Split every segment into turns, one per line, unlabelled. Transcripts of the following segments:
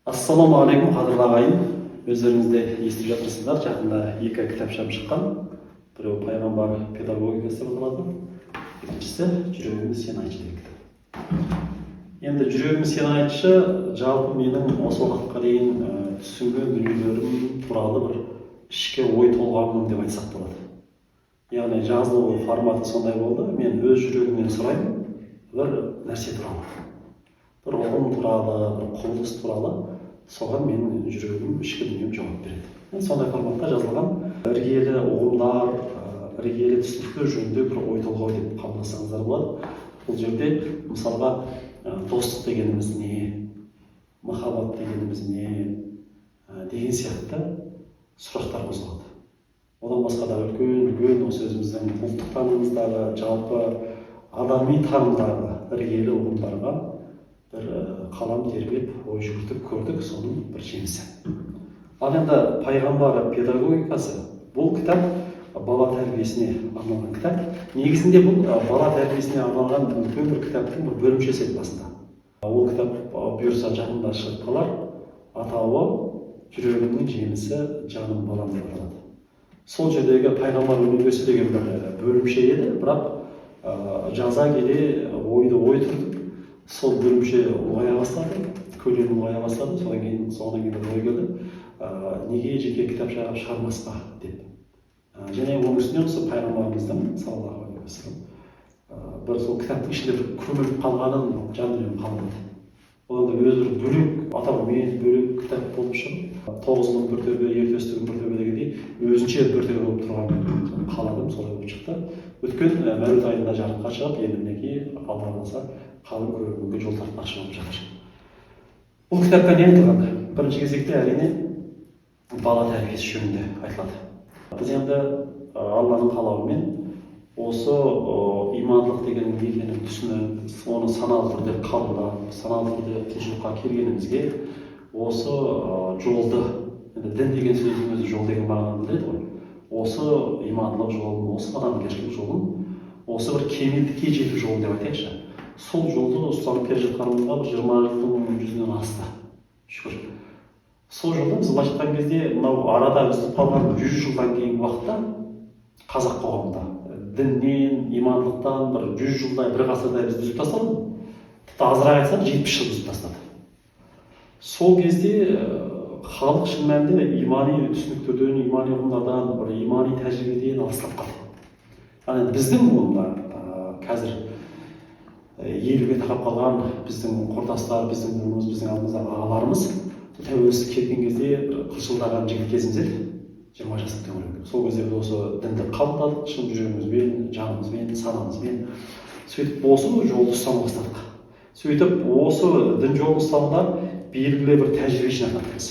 Ассаламу алейкум, қадірлі ағайын. Өздеріңізде естіп жатырсыздар, жақында екі кітапшам шыққан. Біреу пайғамбар педагогикасы деп аталады, екіншісі жүрегімді сен айтшы деген кітап. Енді жүрегімді сен айтшы, жалпы менің осы уақытқа дейін түсінген дүниелерім туралы бір ішкі ой толғамым деп айтсақ болады. Яғни жазылу форматы сондай болды, мен өз жүрегімнен сұраймын бір нәрсе туралы, бір ұғым туралы, бір құбылыс туралы, соған менің жүрегім, ішкі дүнием жауап береді. Сондай форматта жазылған іргелі ұғымдар, іргелі түсініктер жөнінде бір ой толғау деп қабылдасаңыздар болады. Бұл жерде мысалға достық дегеніміз не, махаббат дегеніміз не деген сияқты сұрақтар қозғалады. Одан басқа да үлкен осы өзіміздің ұлттық танымымыздағы, жалпы адами танымдағы іргелі ұғымдарға бір қалам тербеп, ой жүгіртіп көрдік, соның бір жемісі. Ал енді пайғамбар педагогикасы, бұл кітап бала тәрбиесіне арналған кітап. Негізінде бұл бала тәрбиесіне арналған үлкен бір кітаптың бір бөлімшесі басында. Ол кітап бұйырса жақында шығып қалар. Атауы жүрегімнің жемісі, жаным балам деп аталады. Сол жердегі пайғамбар өнегесі деген бір бөлімше еді, бірақ жаза келе ойды ой тұрдық. Сол бөлімше ұлғая бастады, көлемі ұлғая бастады, содан кейін бір ой келді, неге жеке кітап шығармасқа деп. Және оның үстіне осы пайғамбарымыздың саллаллаху алейхи уассалам бір сол кітаптың ішінде бір көміліп қалғанын жан дүнием қабылдады. Ол да өзі бір бөлек атаумен бөлек кітап болып шығып, 9 мың бір төбе, ерте өстігін бір төбе дегендей өзінше бір төбе болып тұрғанын қаладым, солай болып шықты. Өткен мәуліт айында жарыққа шығып, енді мінекей Алла қаласа қалың көрерменге жол тартпақшы болып жатыр. Бұл кітапта не айтылған? Бірінші кезекте әрине бала тәрбиесі жөнінде айтылады. Біз енді Алланың қалауымен осы имандылық деген не екенін түсініп, оны саналы түрде қабылдап, саналы түрде құлшылыққа келгенімізге осы жолды, дін деген сөздің өзі жол деген мағынаны білдіреді ғой. Осы имандылық жолын, осы адамгершілік жолын, осы бір кемелдікке жету жолын деп айтайықшы. Сол жолды ұстанып келе жатқанымызға 20 жылдың жүзінен асты. Шүкір. Сол жолда біз былайша айтқан кезде, мынау арада үзіліп қалған 100 жылдан кейінгі уақытта қазақ қоғамында діннен, имандылықтан бір 100 жылдай, бір ғасырдай бізді үзіп тастады. Тіпті азырақ айтсақ 70 жыл үзіп тастады. Сол кезде халық шын мәнінде имани түсініктерден, имани ұғымдардан, бір имани тәжірибеден алыстап қалды. Біздің буында қазір 50-ге тақап қалған біздің құрдастар, біздің буынымыз, біздің алдымыздағы ағаларымыз тәуелсіз келген кезде қылшылдаған жігіт кезіміз еді, 20 жастың төңірегінде. Сол кезде біз осы дінді қабылдадық, шын жүрегімізбен, жанымызбен, санамызбен. Сөйтіп осы жолды ұстана бастадық. Сөйтіп осы дін жолын ұстануда белгілі бір тәжірибе жинақтадық.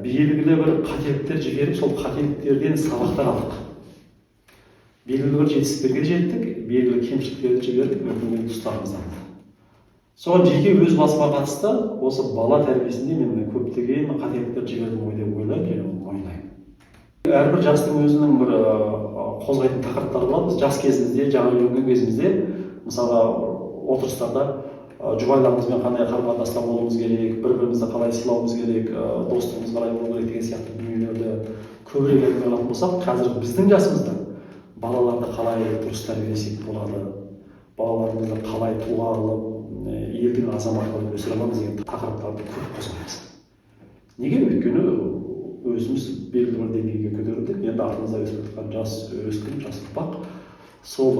Белгілі бір қателіктер жіберіп, сол қателіктерден сабақтар алдық. Белгілі бір жетістіктерге жеттік, белгілі кемшіліктерді жіберіп, өкінген тұстарымызды алдық. Соған жеке өз басыма қатысты осы бала тәрбиесінде мен көптеген қателіктер жібердім деп ойлаймын, және оны мойындаймын. Әрбір жастың өзінің бір қозғайтын тақырыптары болады. Жас кезімізде, жаңа үйленген кезімізде, мысалға отырыстарда жұбайларымызбен қандай қарым-қатынаста болуымыз керек, бір-бірімізді қалай сыйлауымыз керек, достығымыз қалай болу керек деген сияқты дүниелерді көбірек әңгіме алатын болсақ, қазір біздің жасымызда балаларды қалай дұрыс тәрбиелесек болады, балаларымызды қалай тұлға қылып, елдің азаматы қылып өсіре аламыз деген тақырыптарды көп қозғаймыз. Неге? Өйткені өзіміз белгілі бір деңгейге көтерілдік. Енді артымызда өсіп жатқан жас ұрпақ сол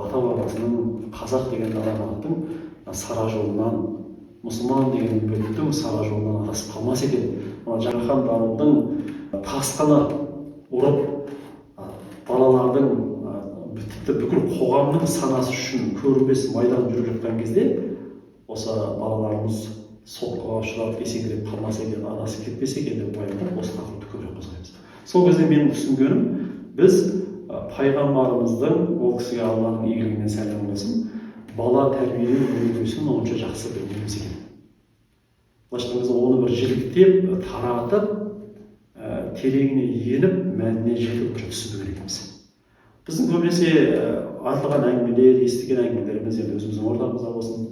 ата-бабасының қазақ деген азаматтың сара жолынан, мұсылман деген үмбеттің сара жолынан адасып қалмас екен. Жаһан дамудың тасқыны ұрып, балалардың тіпті бүкіл қоғамның санасы үшін көрінбес майдан жүріп жатқан кезде осы балаларымыз соққыға ұшырап есеңгіреп қалмас екен, адасып кетпес екен деп баяндап осы тақырыпты көбірек қозғаймыз. Сол кезде менің түсінгенім, біз пайғамбарымыздың, ол кісіге Алланың игілігінен сәлем болсын, бала тәрбиелеу өнегесін онша жақсы білмейміз екен. Былайша оны бір жіліктеп, таратып, тереңіне еніп, мәніне жетіп түсінбеген екенбіз. Біздің көбінесе айтылған әңгімелер, естіген әңгімелеріміз енді өзіміздің ортамызда болсын,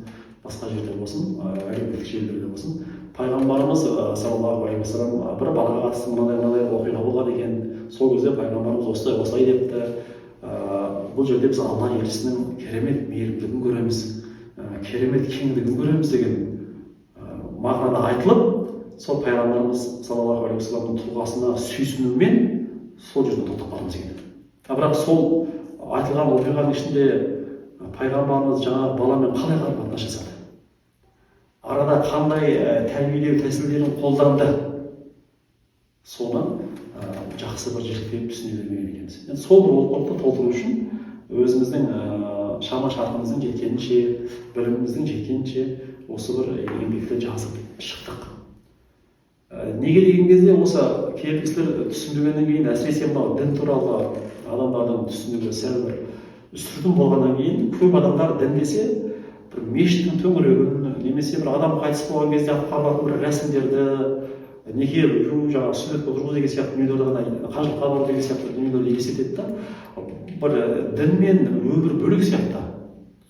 басқа жерде болсын, әлеуметтік желілерде болсын, пайғамбарымыз саллаллаху алейхи уассалам бір балаға қатысты мынандай оқиға болған екен, сол кезде пайғамбарымыз осылай депті. Бұл жерде біз Алла елшісінің керемет мейірімділігін көреміз, керемет кеңдігін көреміз деген мағынада айтылып, сол пайғамбарымыз саллаллаху алейхи уассаламның тұлғасына сүйсінумен сол жерде тоқтап қалмыз екен. Бірақ сол айтылған оқиғаның ішінде пайғамбарымыз жаңағы баламен қалай қарым-қатынас жасады, арада қандай тәрбиелеу тәсілдерін қолданды, соны жақсы бір жіктеп түсіне бермеген екенбіз. Енді сол бір олқылықты толтыру үшін өзіміздің шама шарқымыздың жеткенінше, біліміміздің жеткенінше осы бір еңбекті жазып шықтық. Неге деген кезде осы кейбір кісілер түсінбегеннен кейін, әсіресе мынау дін туралы адамдардың түсінігі сәл бір үстіртін болғаннан кейін, көп адамдар дін десе бір мешіттің төңірегін, немесе бір адам қайтыс болған кезде атқарылатын бір рәсімдерді, неке өту, жаңағы сүннет отырғызу деген сияқты дүниелерді ғана, қажылыққа бару деген сияқты дүниелерді елестетеді да, бір дін мен өмір бөлек сияқты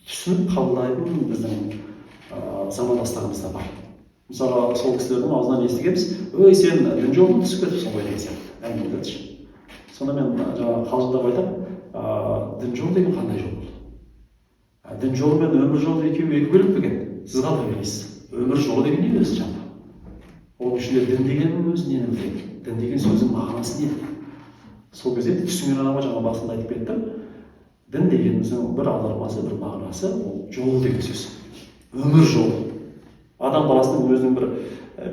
түсініп қабылдайтын біздің замандастарымыз да бар. Мысалы, сол кісілердің аузынан естігенбіз, ой, сен дін жолына түсіп кетіпсің ғой деген сияқты әңгімелерді. Сонда мен жаңағы қалжыңдап айтамын, дін жолы деген қандай жол болды? Дін жолы мен өмір жолы екеуі екі бөлек екен. Сіз қалай ойлайсыз? Өмір жолы деген не өзі жалпы? Оның ішінде дін дегеннің өзі нені білдіреді? Дін деген сөздің мағынасы не? Сол кезде түсінген адамға жаңа басында айтып кеттім. Дін дегеніміздің бір аудармасы, бір мағынасы ол жол деген сөз. Өмір жолы. Адам баласының өзінің бір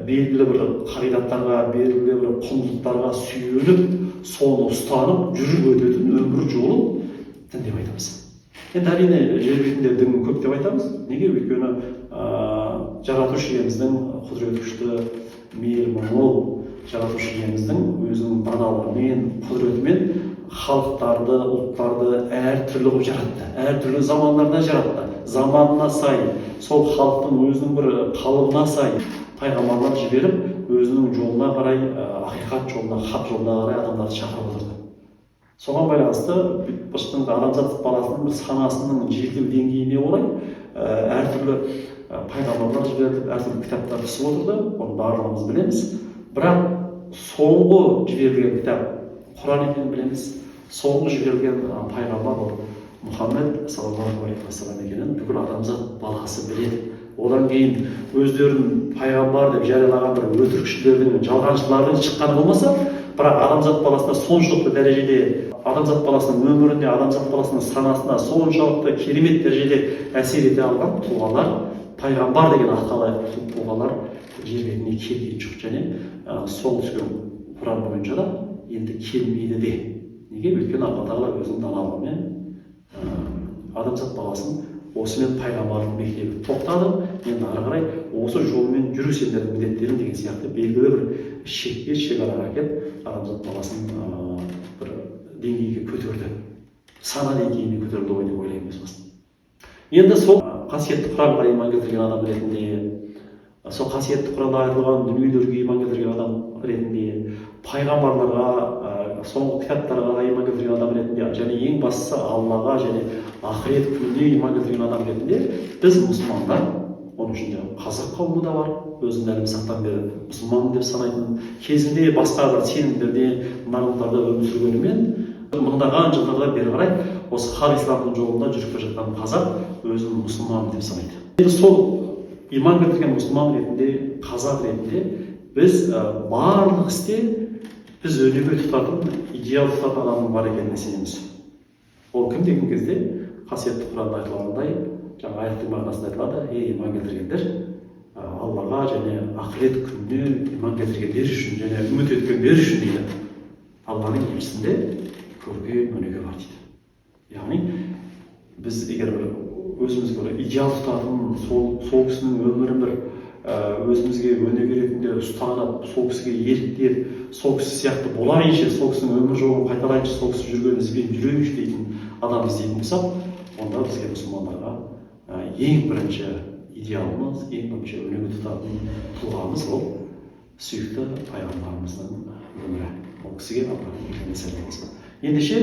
белгілі бір қағидаттарға, белгілі бір құндылықтарға сүйеніп, соны ұстанып жүріп өтетін өмір жолы дін деп айтамыз. Енді әрине жер бетінде дін көп деп айтамыз. Неге? Өйткені жаратушы иеміздің құдіреті күшті, мейірімі мол, жаратушы иеміздің өзінің даналығымен, құдіретімен халықтарды, ұлттарды әртүрлі қылып жаратты. Әртүрлі замандарда жаратты. Заманына сай, сол халықтың өзінің бір қалыбына сай пайғамбарлар жіберіп, өзінің жолына қарай, ақиқат жолына, хақ жолына қарай адамдарды шақырып отырды. Соған байланысты біздің адамзат баласының бір санасының жетілу деңгейіне орай әртүрлі пайғамбарлар жіберіліп, әртүрлі кітаптар түсіп отырды. Оны барлығымыз білеміз. Бірақ соңғы жіберілген кітап Құран екенін білеміз. Соңғы жіберілген пайғамбар ол Мұхаммед саллаллаху алейхи уассалам екенін бүкіл адамзат баласы біледі. Одан кейін өздерін пайғамбар деп жариялаған бір өтірікшілердің, жалғаншылардың шыққаны болмаса, бірақ адамзат баласына соншалықты дәрежеде, адамзат баласының өміріне, адамзат баласының санасына соншалықты керемет дәрежеде әсер ете алған тұлғалар, пайғамбар деген атқа лайық тұлғалар жер бетіне келген жоқ. Және сол түскен Құран бойынша да енді келмейді де. Неге? Өйткені Алла Тағала өзінің даналығымен адамзат баласын осымен пайғамбарлық мектебі тоқтады. Енді ары қарай осы жолмен жүру сендердің міндеттерің деген сияқты белгілі бір шекке, шекараға әкеліп адамзат баласын бір деңгейге көтерді. Сана деңгейіне көтерді ғой деп ойлаймын өз. Енді сол қасиетті Құранға иман келтірген адам ретінде, сол қасиетті Құранда айтылған дүниелерге иман келтірген адам ретінде, пайғамбарларға, соңғы кітаптарға иман келтірген адам ретінде, және ең бастысы Аллаға және ақырет күніне иман келтірген адам ретінде біз мұсылмандар, оның ішінде қазақ қауымы да бар, өзінің әлімсақтан бері мұсылман деп санайтын, кезінде басқа да сенімдерде, нарықтарда өмір сүргенімен, мыңдаған жылдардан бері қарай осы хақ исламның жолында жүріп келе жатқан қазақ өзін мұсылман деп санайды. Енді сол иман келтірген мұсылман ретінде, қазақ ретінде біз барлық істе біз өнеге тұтатын, идеал тұтатын адамның бар екеніне сенеміз. Ол кім деген кезде қасиетті Құранда айтылғандай, жаңа аяттың мағынасында айтылады, иман келтіргендер Аллаға және ақырет күніне иман келтіргендер үшін және үміт еткендер үшін дейді. Алланың елшісінде көрген өнеге бар дейді. Яғни біз егер өзімізге бір идеал тұтатын, сол кісінің өмірін бір өзімізге өнеге ретінде ұстанып, сол кісіге еліктеп, сол кісі сияқты болайыншы, сол кісінің өмір жолын қайталайыншы, сол кісі жүрген ізбен жүрейінші дейтін адам іздейтін болсақ, онда бізге мұсылмандарға ең бірінші идеалымыз, ең бірінші өнеге тұтатын тұлғамыз ол сүйікті пайғамбарымыздың өмірі. Ол кісіге Аллахның сәлем болсын. Ендеше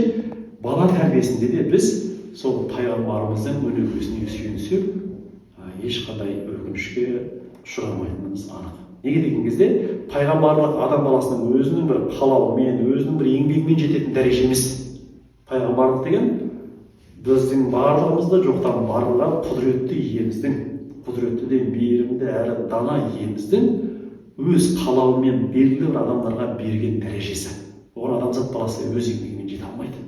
бала тәрбиесінде де біз сол пайғамбарымыздың өнегесіне сүйенсек, ешқандай өкінішке ұшырамайтынымыз анық. Неге деген кезде пайғамбарлық адам баласының өзінің бір қалауымен, өзінің бір еңбегімен жететін дәреже емес. Пайғамбарлық деген біздің барлығымызда жоқтан барлығы құдіретті иеміздің, құдіретті де мейірімді әрі дана иеміздің өз қалауымен белгілі бір адамдарға берген дәрежесі. Оған адамзат баласы өз еңбегімен жете алмайды.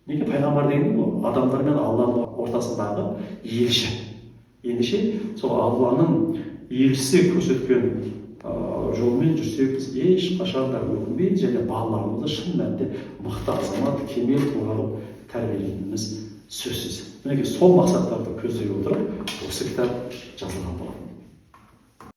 Неге пайғамбар деген ол адамдар мен Алланың ортасындағы елші. Ендеше сол Алланың елшісі көрсеткен жолмен жүрсек, біз ешқашан да өкінбейміз және балаларымызды шын мәнінде мықты азамат, кемел тұлға қылып тәрбиелейтініміз сөзсіз. Мінекей сол мақсаттарды көздей отырып осы кітап жазылған болады.